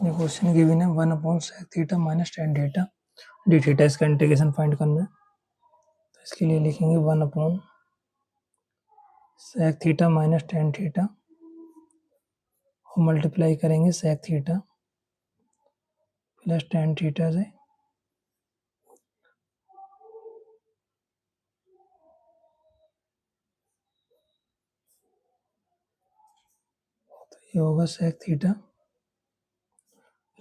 ये question given है 1/sec theta minus tan theta D theta, इसका इंटीग्रेशन फाइंड करना है। तो इसके लिए लिखेंगे 1/sec theta minus tan theta और मल्टीप्लाई करेंगे sec theta plus tan theta से। तो ये होगा sec theta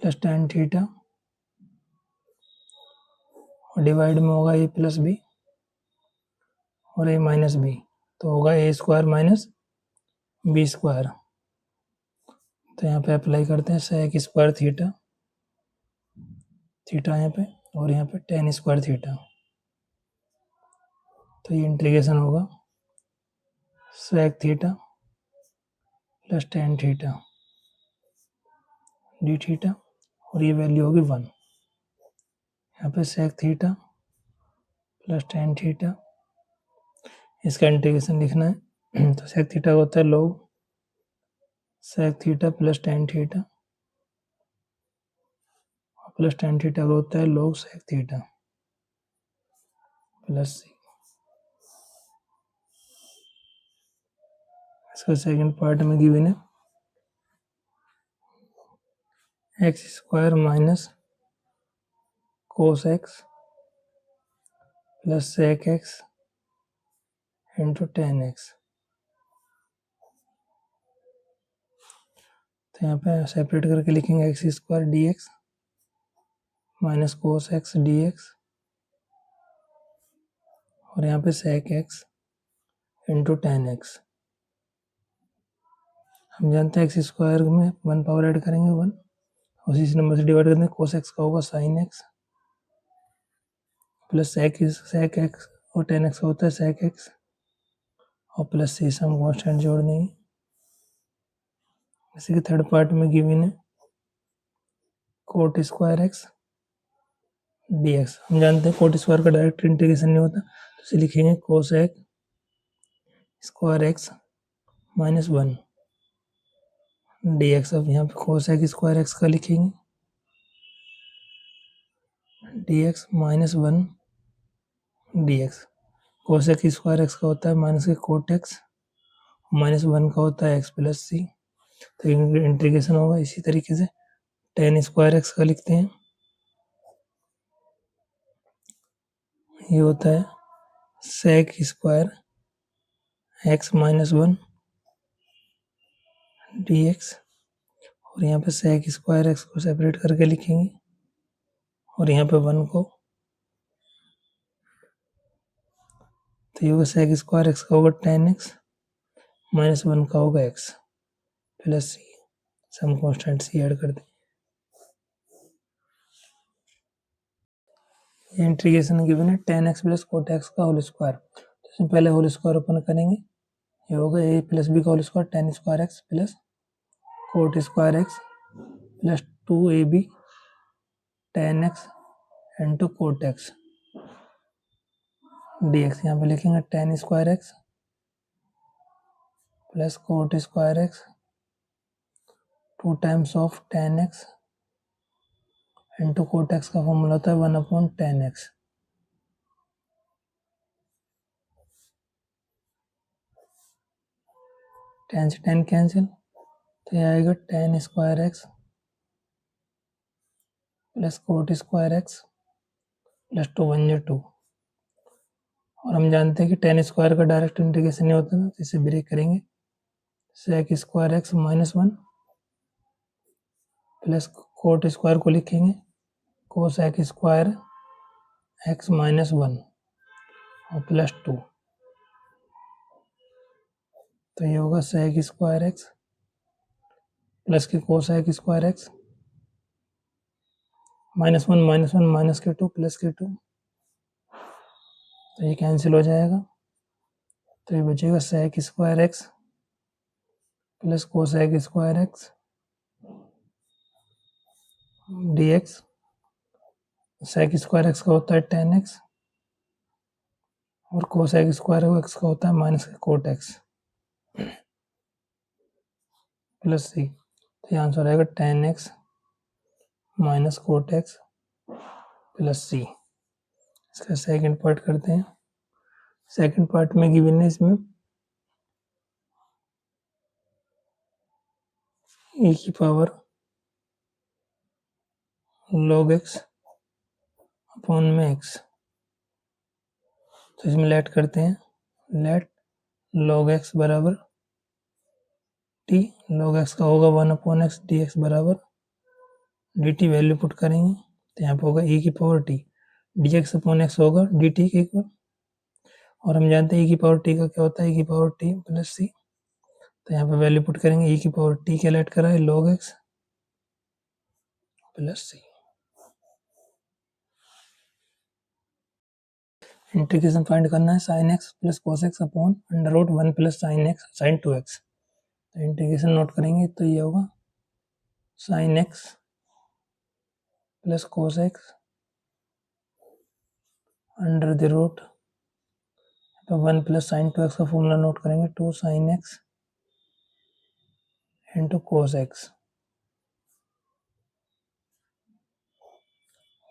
plus tan theta और डिवाइड में होगा a प्लस बी और a माइनस बी, तो होगा a square minus B square. तो यहाँ पे अप्लाई करते हैं sec स्क्वायर थीटा, थीटा यहाँ पे और यहाँ पे tan स्क्वायर थीटा। तो ये इंटीग्रेशन होगा sec theta plus tan theta D theta और ये वैल्यू होगी 1। यहाँ पे sec theta plus tan theta, इसका इंटीग्रेशन लिखना है। तो sec थीटा होता है log sec theta plus tan theta और प्लस tan थीटा होता है log sec theta plus c। इसका सेकंड पार्ट में गिवन है x square minus cos x plus sec x into tan x. तो यहाँ पे सेपरेट करके लिखेंगे x square d x minus cos x d x और यहाँ पे sec x into tan x. हम जानते हैं एक्स स्क्वायर में 1 पावर ऐड करेंगे 1, उसी नंबर से डिवाइड करते हैं। कोस एक्स का होगा sine x plus sec x और टेन एक्स का होता है सेक एक्स और प्लस सी से हम कॉन्स्टेंट जोड़ देंगे। इसी के थर्ड पार्ट में गिवन है coat square x d x. हम जानते हैं कोट स्क्वायर का डायरेक्ट इंटीग्रेशन नहीं होता, तो इसे लिखेंगे cosec square x minus 1 d x. अब यहाँ पे कोसेक स्क्वायर एक्स का लिखेंगे D x minus 1 d x. Cosec square x का होता है माइनस के कोट एक्स, माइनस 1 का होता है एक्स प्लस सी। तो इंटीग्रेशन होगा इसी तरीके से। टेन स्क्वायर एक्स का लिखते हैं, ये होता है sec square x minus 1 d x और यहाँ पे सेक स्क्वायर एक्स को सेपरेट करके लिखेंगे और यहाँ पे 1 को। तो ये होगा सेक स्क्वायर एक्स का होगा टेन एक्स माइनस 1 का होगा x plus c. Some constant c add कर दें। ये इंटीग्रेशन गिवन है tan x plus cot x का होल स्क्वायर। तो इसमें पहले होल स्क्वायर ओपन करेंगे, ये होगा ए प्लस बी का whole square tan square x plus cot square x plus 2ab tan x into cot x d x. यहाँ पे लिखेंगे tan square x plus cot square x 2 times of ten x into cot x का formula होता है 1/10 x. Tan से tan cancel, तो ये आएगा tan square x plus cot square x plus 2 1 जो 2। और हम जानते हैं कि टेन स्क्वायर का डायरेक्ट इंटीग्रेशन नहीं होता ना, तो इसे ब्रेक करेंगे। Sec square x minus 1 plus cot square को लिखेंगे कोसेक स्क्वायर एक्स माइनस 1 और प्लस 2। तो ये होगा सेक स्क्वायर एक्स प्लस के cosec square x minus 1 minus के 2 प्लस के 2, तो ये कैंसिल हो जाएगा। तो ये बचेगा sec square x plus cosec square x d x. Sec square x का होता है टेन एक्स और कोसेक स्क्वायर एक्स का होता है माइनस के कोट एक्स प्लस सी। तो ये आंसर आएगा ten x minus cot x plus c. इसका सेकंड पार्ट करते हैं। सेकंड पार्ट में गिवन है इसमें e की पावर log x अपॉन में x। तो इसमें लेट करते हैं, लेट log x बराबर t, log x का होगा 1 अपॉन एक्स dx बराबर dt। वैल्यू पुट करेंगे तो यहाँ पे होगा e की power t, dx upon x होगा dt के इक्वल। और हम जानते हैं e की पावर t का क्या होता है, e की पावर t प्लस c। तो यहाँ पे वैल्यू पुट करेंगे, e की पावर t क्या लेट करा है log x plus c। Integration find करना है sine x plus cos x upon under root 1 plus sine x sine 2x। तो इंटीग्रेशन नोट करेंगे तो ये होगा sine x plus cos x under the root 1 plus sine 2x का formula note करेंगे 2 sine x into cos x.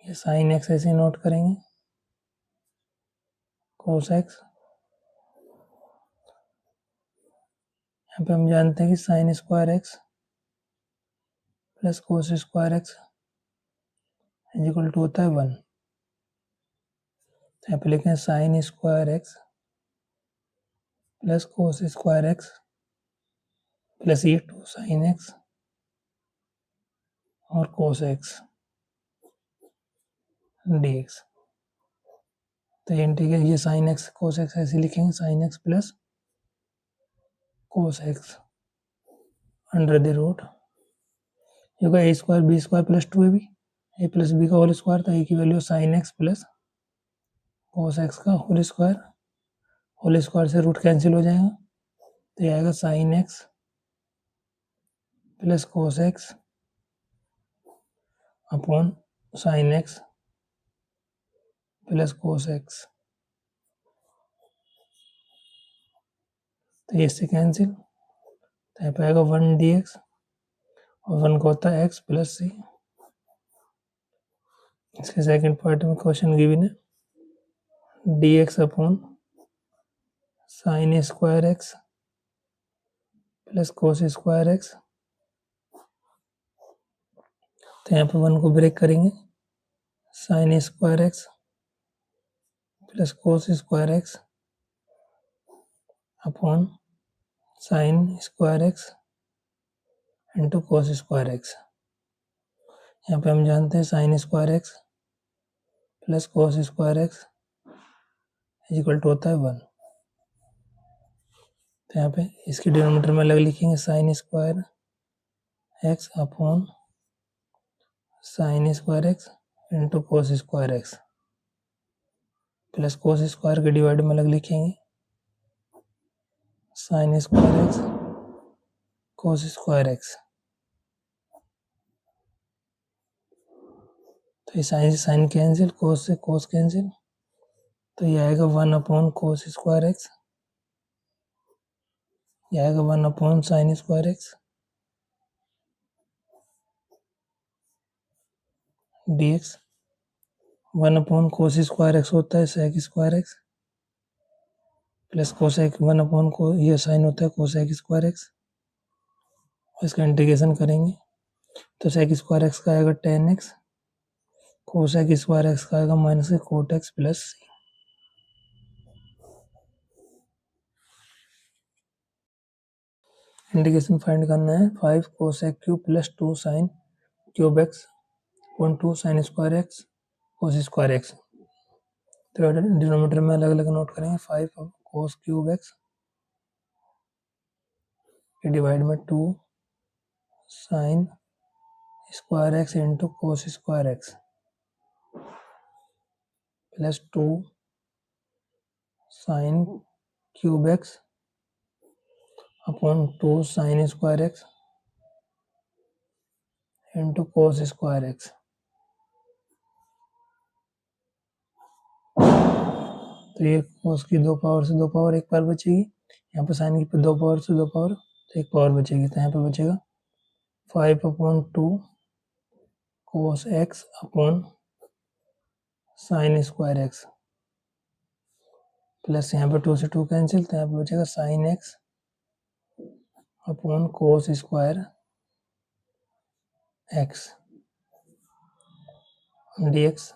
ये sine x ऐसे note करेंगे, कॉस एक्स यहाँ पे हम जानते हैं कि sine square x plus cos square x equal to होता है 1। तो यहाँ पे लिखें sine square x plus cos square x plus ये 2 साइन एक्स और कोस एक्स dx। तो ये इंटीग्रेट, ये साइन एक्स कोस एक्स ऐसे लिखेंगे, sine x plus cos x under the root ये होगा a square b square plus 2ab, a plus b का होल स्क्वायर। तो ए की value sine x plus cos x का होल स्क्वायर से root cancel हो जाएगा। तो ये आएगा sine x plus cos x upon sine x plus cos x. तो ये इससे कैंसिल, तो यहाँ पे आएगा 1 dx और 1 का होता है x प्लस सी। इसके सेकंड पार्ट में क्वेश्चन गिवन है dx upon sine square x plus cos square x. तो यहाँ पे 1 को ब्रेक करेंगे, sine square x plus cos square x upon sine square x into cos square x. यहाँ पे हम जानते हैं sine square x plus cos square x equal to होता है 1। तो यहाँ पे इसके डिनोमिनेटर में अलग लिखेंगे, sign square x upon sine square x into cos square x plus cos square के डिवाइड में अलग लिखेंगे, साइन स्क्वायर एक्स कोस स्क्वायर एक्स। तो ये साइन से साइन कैंसिल, कोस से कोस कैंसिल। तो ये आएगा 1 अपॉन कोस स्क्वायर एक्स, ये आएगा 1 upon sine square x dx। 1 upon cos square x होता है sec square x plus cosec 1 upon को ये साइन होता है कोसेक स्क्वायर एक्स। और इसका इंटीग्रेशन करेंगे तो सेक स्क्वायर एक्स का आएगा 10x, कोसेक स्क्वायर एक्स का आएगा माइनस कोट एक्स प्लस सी। इंटीग्रेशन फाइंड करना है 5 cosec cube plus 2 sine cube x upon 2 sign square x कोस स्क्वायर एक्स। तो डिनोमिनेटर में अलग अलग नोट करेंगे, 5 कोस क्यूब एक्स डिवाइड में 2 sign square x into cos square x plus 2 sine cube x upon 2 sign square x into cos square x. तो ये कोस की 2 power से 2 पावर 1 पावर बचेगी, यहाँ पर साइन की 2 पावर से 2 पावर तो 1 पावर बचेगी। तो यहाँ पे बचेगा 5 upon 2 cos x upon sine square x plus यहाँ पे 2 से 2 कैंसिल, तो यहाँ पे बचेगा sine x upon cos square x d x.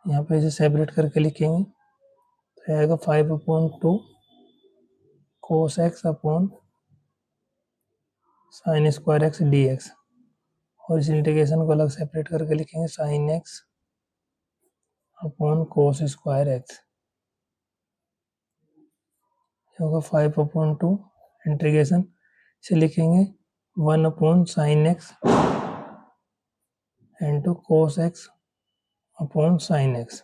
यहाँ पे इसे सेपरेट करके लिखेंगे तो आएगा 5/2 कोस x upon sine square x d x, और इस इंटीग्रेशन को अलग सेपरेट करके लिखेंगे sine x upon cos square x होगा 5/2 इंटीग्रेशन से लिखेंगे 1/sin x into cos x upon sine x.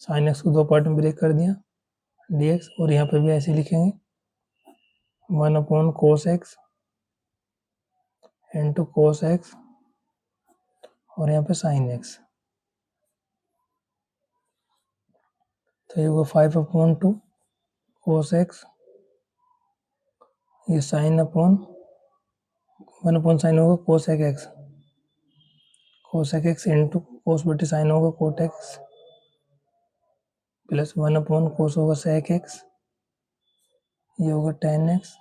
Sine x को 2 पार्ट में ब्रेक कर दिया dx, और यहाँ पे भी ऐसे लिखेंगे 1/cos x into cos x और यहाँ पे साइन एक्स, तो ये होगा 5/2 कोस एक्स, ये साइन अपॉन 1/sin होगा cosec x, cosec x into कोस बटे साइन होगा कोट एक्स प्लस 1/कोस होगा सेक एक्स, ये होगा tan एक्स।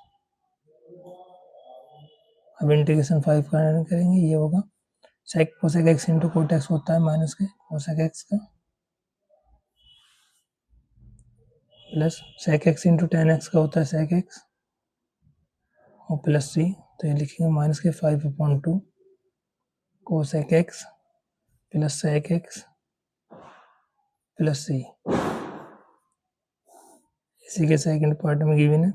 अब इंटीग्रेशन 5 करेंगे, ये होगा sec cosec x into cot x होता है माइनस के कोसेक एक्स का plus sec x into tan x का होता है सेक एक्स और प्लस सी, तो ये लिखेंगे माइनस के 5/2 cosec x plus sec x plus c. इसी के सेकंड पार्ट में गिवन है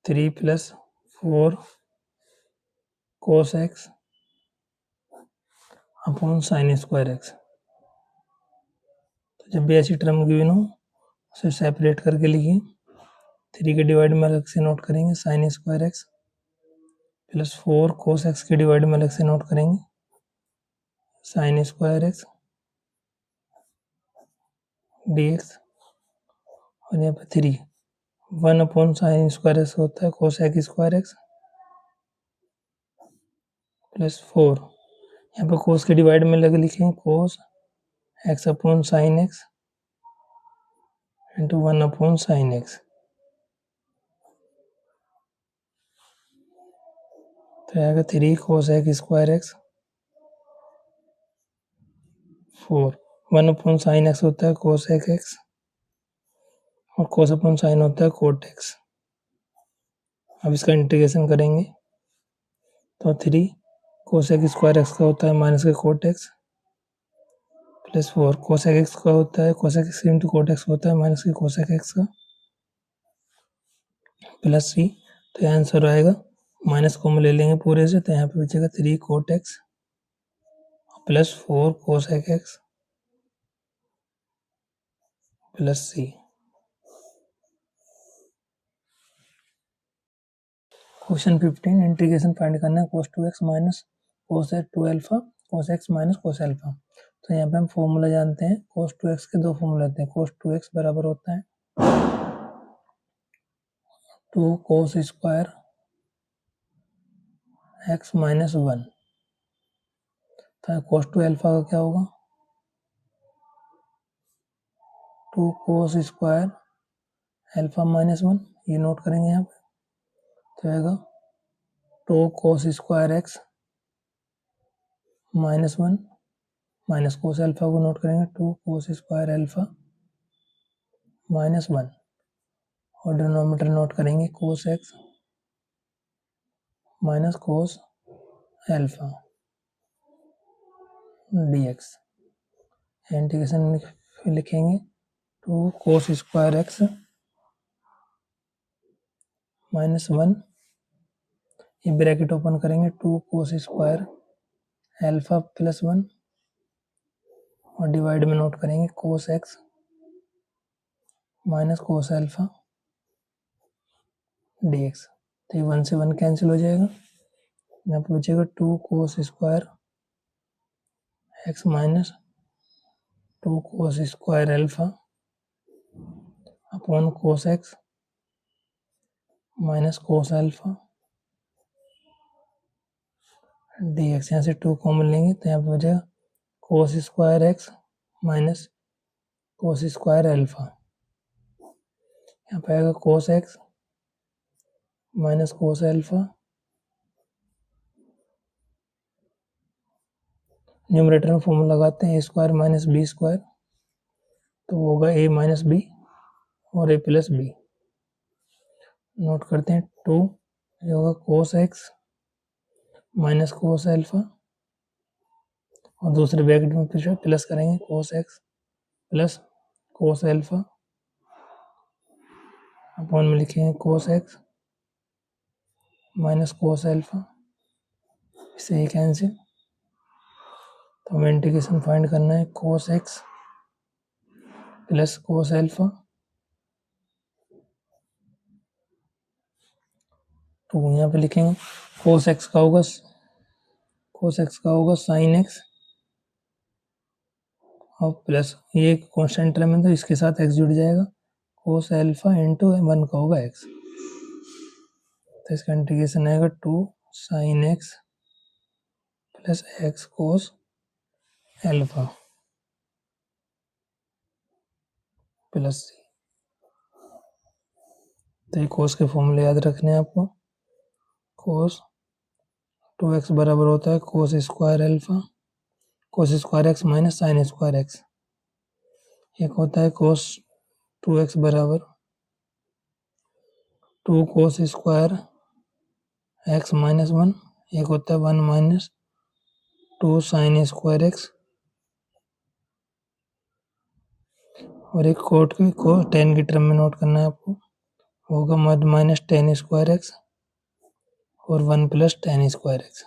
3 + 4 कोस x upon sine square x. तो जब भी ऐसी टर्म गिवन हो उसे सेपरेट करके लिखिए, 3 के डिवाइड में अलग से नोट करेंगे sine square x plus 4 cos x के डिवाइड में अलग से नोट करेंगे sine square x d x, और यहाँ पे 3 1/sin स्क्वायर एक्स होता है कोसेक स्क्वायर एक्स प्लस 4, यहाँ पे कोस के डिवाइड में लगे लिखेंगे कोस x upon sine x into 1/sin x, तो आएगा 3 cosec square x 4 1/sin x होता है कोसेक एक्स और कोस अपॉन साइन होता है कोट एक्स। अब इसका इंटीग्रेशन करेंगे तो 3 कोसेक स्क्वायर एक्स का होता है माइनस के cot x plus 4 cosec x का होता है cosec x into cot x होता है माइनस के कोसेक एक्स का प्लस सी, तो आंसर आएगा माइनस कॉमन ले लेंगे पूरे से, तो यहाँ पे बचेगा 3 cot x plus 4 cosec x plus c. Question 15 integration find करना है cos 2x minus cos 2 alpha cos x minus cos alpha. तो यहाँ पे हम फॉर्मूला जानते हैं, cos 2x के 2 फॉर्मूला लेते हैं। cos 2x बराबर होता है 2 cos स्क्वायर x माइनस 1, तो cos 2 अल्फा का क्या होगा 2 cos स्क्वायर अल्फा माइनस 1, ये नोट करेंगे यहाँ पे, तो आएगा 2 cos square x minus 1 minus cos alpha को नोट करेंगे 2 cos स्क्वायर अल्फा माइनस 1 और डिनोमिनेटर नोट करेंगे cos x minus cos alpha dx। Integration लिखेंगे 2 cos स्क्वायर x माइनस 1, ये ब्रैकेट ओपन करेंगे 2 cos स्क्वायर अल्फा प्लस 1 और divide में note करेंगे cos x minus cos alpha dx। तो ये 1 से 1 कैंसिल हो जाएगा, यहाँ पे बचेगा 2 cos square x minus 2 cos square alpha upon cos x minus cos alpha D x, यहाँ से 2 कॉमन लेंगे तो यहाँ पर बचेगा कोस square x minus cos square alpha. यहाँ पर आएगा कोस एक्स माइनस कोस एल्फा, न्यूमरेटर में फॉर्मूला लगाते हैं ए स्क्वायर माइनस बी स्क्वायर, तो होगा ए माइनस बी और ए प्लस बी। नोट करते हैं 2 ये होगा कोस एक्स माइनस कोस एल्फा, और दूसरे ब्रैकेट में फिर प्लस करेंगे कोस एक्स प्लस कोस एल्फा, अपॉन में लिखेंगे कोस एक्स माइनस कोस एल्फा, इससे ये कैंसिल। तो हमें इंटीग्रेशन फाइंड करना है कोस एक्स प्लस कोस एल्फा 2, यहाँ पे लिखेंगे कोस एक्स का होगा साइन एक्स और प्लस ये कॉन्स्टेंट टर्म है तो इसके साथ एक्स जुड़ जाएगा, कोस एल्फा इंटू 1 का होगा एक्स, तो इसका इंटीग्रेशन आएगा 2 sine x plus x cos alpha plus c. तो ये कोस के फॉर्मूले याद रखने हैं आपको। कोस 2x बराबर होता है कोस स्क्वायर एल्फा, कोस square x minus sign square x. एक होता है कोस 2x बराबर 2 कोस स्क्वायर एक्स माइनस 1, एक होता है 1 माइनस 2 साइन स्क्वायर एक्स, और एक कोट को 10 की टर्म में नोट करना है आपको, होगा माइनस 10 स्क्वायर एक्स और 1 plus 10 square x.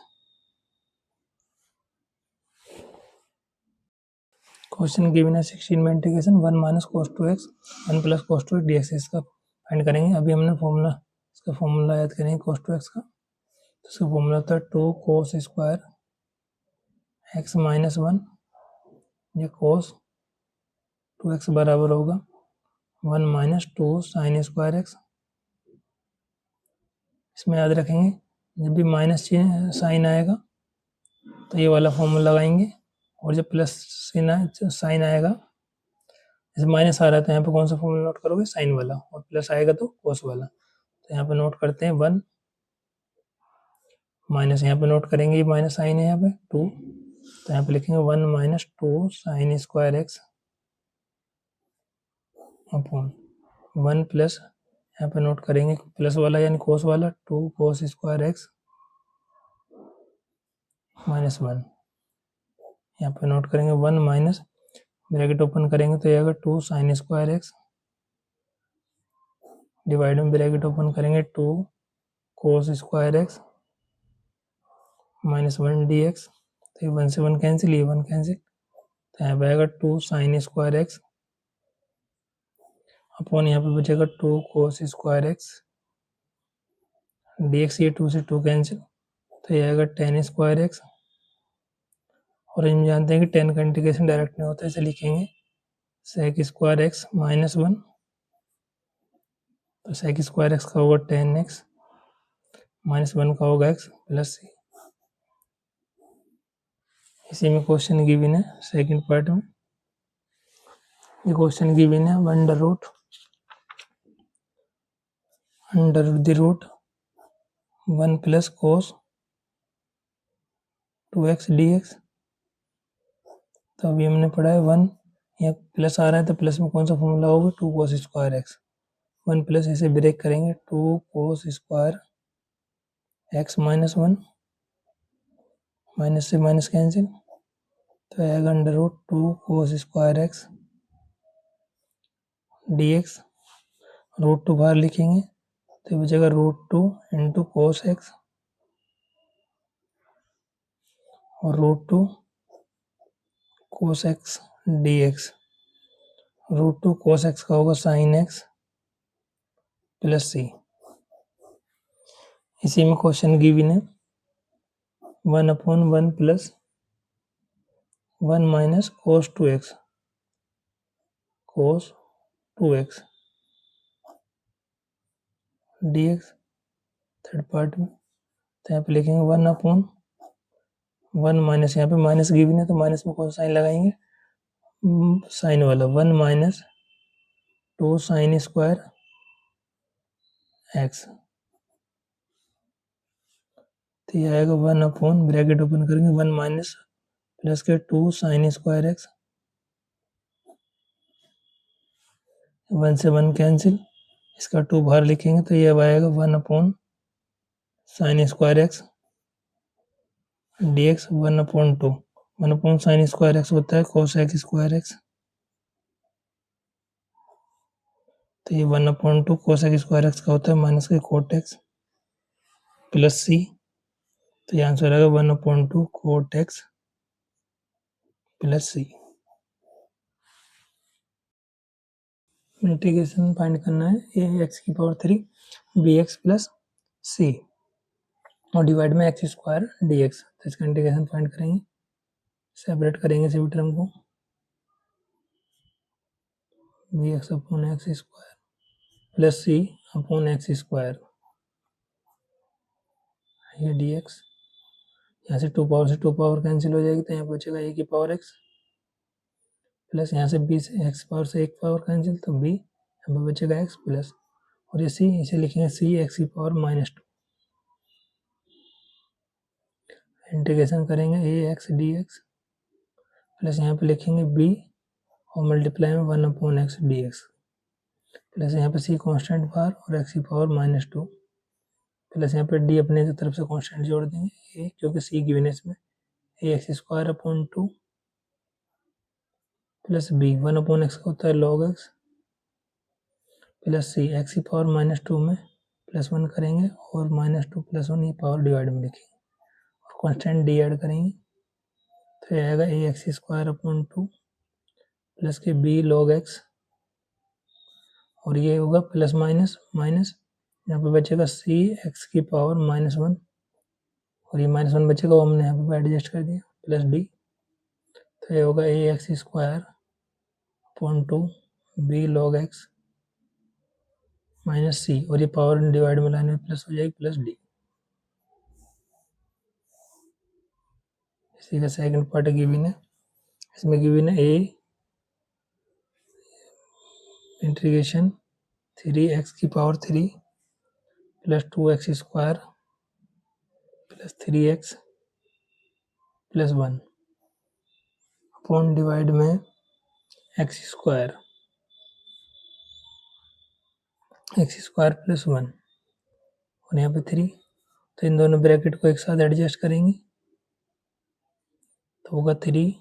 Question given है 16 में integration 1 minus cos 2x 1 plus cos 2x dx, इसका फाइंड करेंगे। अभी हमने इसका फॉर्मूला याद करेंगे कोस 2x का, तो इसका फॉर्मूला होता है 2 कोस स्क्वायर एक्स माइनस 1, ये कोस 2x बराबर होगा 1 माइनस 2 साइन स्क्वायर एक्स। इसमें याद रखेंगे जब भी माइनस साइन आएगा तो ये वाला फॉर्मूला लगाएंगे, और जब प्लस साइन आएगा, जैसे माइनस आ रहा है तो यहाँ पे कौन सा फॉर्मूला नोट करोगे, साइन वाला, और प्लस आएगा तो कोस वाला। तो यहाँ पे नोट करते हैं 1 माइनस, यहाँ पे नोट करेंगे ये माइनस साइन है यहाँ पे 2, तो यहाँ पे लिखेंगे 1 minus 2 sign square x upon 1 plus, यहाँ पे नोट करेंगे प्लस वाला यानी कोस वाला 2 कोस स्क्वायर एक्स माइनस 1, यहाँ पे नोट करेंगे 1 माइनस, ब्रैकेट ओपन करेंगे तो ये आएगा 2 साइन स्क्वायर एक्स, डिवाइड में ब्रैकेट ओपन करेंगे 2 cos square x minus 1 d x, तो ये 1 से 1 कैंसिल, ये 1 कैंसिल, तो यहाँ पे आएगा 2 साइन स्क्वायर एक्स अपॉन यहाँ पे बचेगा 2 cos square x d x, ये 2 से 2 कैंसिल, तो ये आएगा 10 स्क्वायर एक्स, और हम जानते हैं कि 10 का इंटीग्रेशन डायरेक्ट नहीं होता है, इसे लिखेंगे सेक स्क्वायर एक्स माइनस 1, तो सेक स्क्वायर एक्स का होगा 10 एक्स माइनस 1 का होगा एक्स प्लस सी। इसी में क्वेश्चन गिवन है सेकंड पार्ट में, ये क्वेश्चन गिवन है under the root 1 plus cos 2x dx। तो अभी हमने पढ़ा है 1, यहाँ प्लस आ रहा है तो प्लस में कौन सा फॉर्मूला होगा, 2 कोस स्क्वायर एक्स, 1 प्लस इसे ब्रेक करेंगे 2 cos square x minus 1, minus से माइनस कैंसिल, तो आएगा under root 2 cos square x d x, root 2 बाहर लिखेंगे तो बचेगा रूट 2 इंटू कोस एक्स और root 2 cos x d x, root 2 cos x का होगा साइन एक्स प्लस सी। इसी में क्वेश्चन गिवन है 1 upon 1 plus 1 minus cos 2x dx, third part में, तो यहाँ पे लिखेंगे 1 अपॉन 1 माइनस, यहाँ पे माइनस गिवन है तो माइनस में कौन सा साइन लगाएंगे, साइन वाला, 1 माइनस 2 साइन स्क्वायर एक्स, तो ये आएगा 1 अपॉन, ब्रैकेट ओपन करेंगे, 1 माइनस प्लस के 2 साइन स्क्वायर एक्स, 1 से 1 कैंसिल, इसका 2 बाहर लिखेंगे तो ये अब आएगा 1 upon sine square x d x, 1 upon 2, 1 upon sine square x होता है कोस एक्स स्क्वायर एक्स, तो ये 1 upon 2 cos x square x का होता है माइनस के कोट एक्स प्लस सी, तो ये आंसर आएगा 1 अपॉन 2 कोट एक्स प्लस सी। इंटीग्रेशन फाइंड करना है, ए एक्स की पावर 3 बी एक्स प्लस सी और डिवाइड में एक्स स्क्वायर डी एक्स, तो इसका इंटीग्रेशन फाइंड करेंगे, सेपरेट करेंगे सभी टर्म को, b x upon x square plus c upon x square, ये डी एक्स, यहाँ से 2 पावर से 2 पावर कैंसिल हो जाएगी तो यहाँ बचेगा ए की पावर एक्स प्लस, यहाँ से बी से एक्स पावर से 1 पावर कैंसिल तो बी, यहाँ पे बचेगा एक्स प्लस, और ये सी, इसे लिखेंगे सी एक्स की पावर -2, इंटीग्रेशन करेंगे ए एक्स डी एक्स प्लस यहाँ पे लिखेंगे बी और मल्टीप्लाई में 1 upon x d x plus यहाँ पे सी कांस्टेंट बाहर और एक्स की पावर -2 प्लस यहाँ पे डी अपने तरफ से कांस्टेंट जोड़ देंगे ए, क्योंकि सी गिवन है इसमें, a x square upon 2 plus b 1 upon x का होता है log x plus c x की पावर -2 में +1 करेंगे और -2 + 1 ये पावर डिवाइड में लिखेंगे और कांस्टेंट डी ऐड करेंगे तो ये आएगा ए एक्स स्क्वायर अपॉन 2 प्लस के बी लॉग एक्स और ये होगा प्लस माइनस माइनस, यहाँ पे बचेगा सी एक्स की पावर -1 और ये -1 बचेगा वो हमने यहाँ पे एडजस्ट कर दिया प्लस डी, तो ये होगा a x square upon 2 b log x minus c और ये पावर डिवाइड में लाने में प्लस हो जाएगी प्लस डी। इसी का सेकंड पार्ट गिवन है, इसमें गिवन है ए इंटीग्रेशन 3x की power 3 plus 2x square plus 3x plus 1 upon divide में x स्क्वायर प्लस 1 और यहाँ पे 3, तो इन दोनों ब्रैकेट को एक साथ एडजस्ट करेंगे तो होगा 3x³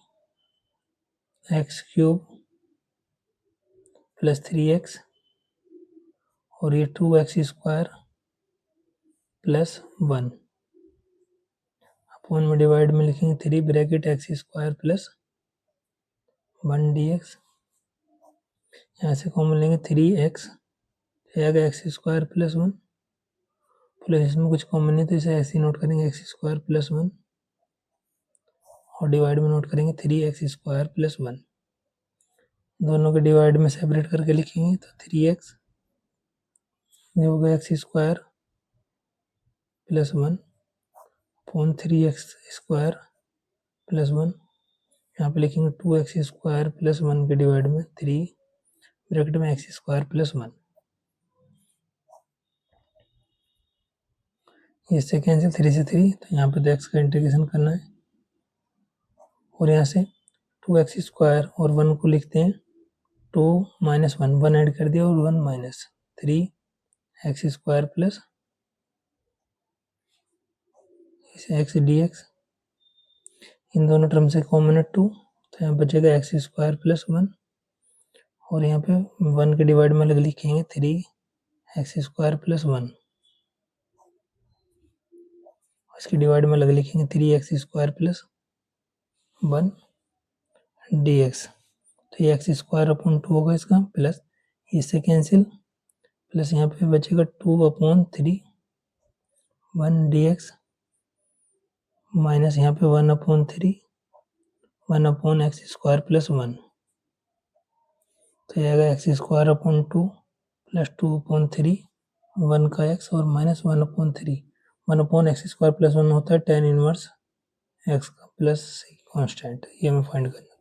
प्लस 3x और ये 2x स्क्वायर प्लस 1 अपॉन में डिवाइड में लिखेंगे 3 bracket x square plus 1 dx, यहाँ से कॉमन लेंगे 3x, आएगा x स्क्वायर प्लस 1 प्लस इसमें कुछ कॉमन नहीं तो इसे ऐसे ही नोट करेंगे x स्क्वायर प्लस 1 और डिवाइड में नोट करेंगे 3x स्क्वायर प्लस 1, दोनों के डिवाइड में सेपरेट करके लिखेंगे तो 3x ये होगा x square plus 1 upon 3x square plus 1, यहाँ पे लिखेंगे 2x स्क्वायर प्लस 1 के डिवाइड में 3 ब्रैकेट में x स्क्वायर प्लस 1, इससे कैंसिल 3 से 3, तो यहाँ पे तो x का इंटीग्रेशन करना है और यहाँ से 2x स्क्वायर और 1 को लिखते हैं 2 माइनस 1 ऐड कर दिया और 1 माइनस 3x स्क्वायर प्लस इसे x dx, इन दोनों टर्म से कॉमन है 2 तो यहाँ बचेगा x स्क्वायर प्लस 1 और यहाँ पे 1 के डिवाइड में अलग लिखेंगे 3x स्क्वायर प्लस 1, इसके डिवाइड में अलग लिखेंगे 3x स्क्वायर प्लस 1 dx, तो ये x स्क्वायर अपॉन 2 होगा इसका प्लस इससे कैंसिल प्लस यहाँ पे बचेगा 2 अपॉन 3 1 dx माइनस यहाँ पे 1 upon 3 1 upon x square plus 1, तो ये आएगा x square upon 2 plus 2 upon 3 1 का x और minus 1 upon 3 1 upon x square plus 1 होता है tan इनवर्स x का प्लस सी कांस्टेंट, ये हमें फाइंड करना है।